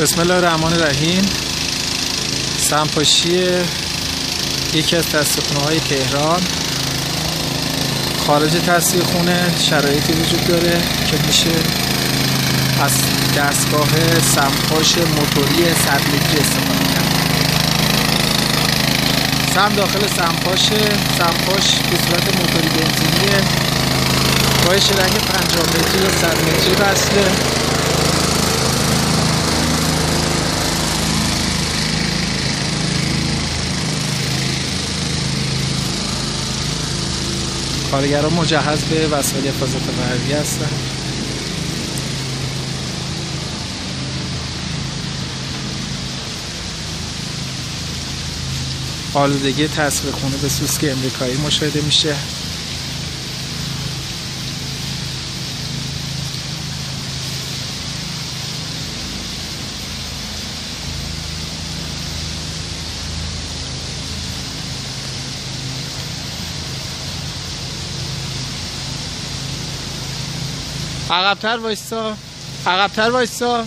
بسم الله الرحمن الرحیم. سمپاشی یکی از تصفیه های تهران. خارج تصفیه خونه شرایطی وجود داره که میشه از دستگاه سمپاش موتوری 100 لیتری استفاده کرد. سم داخل سمپاش به صورت موتوری بنزینیه، با شرنگ 50 متری و 100 متری وصله. کارگران مجهز به وسایل حفاظت برقی هستند. آلودگی تصفیه خونه به سوسک امریکایی مشاهده میشه. عقب‌تر وایسا.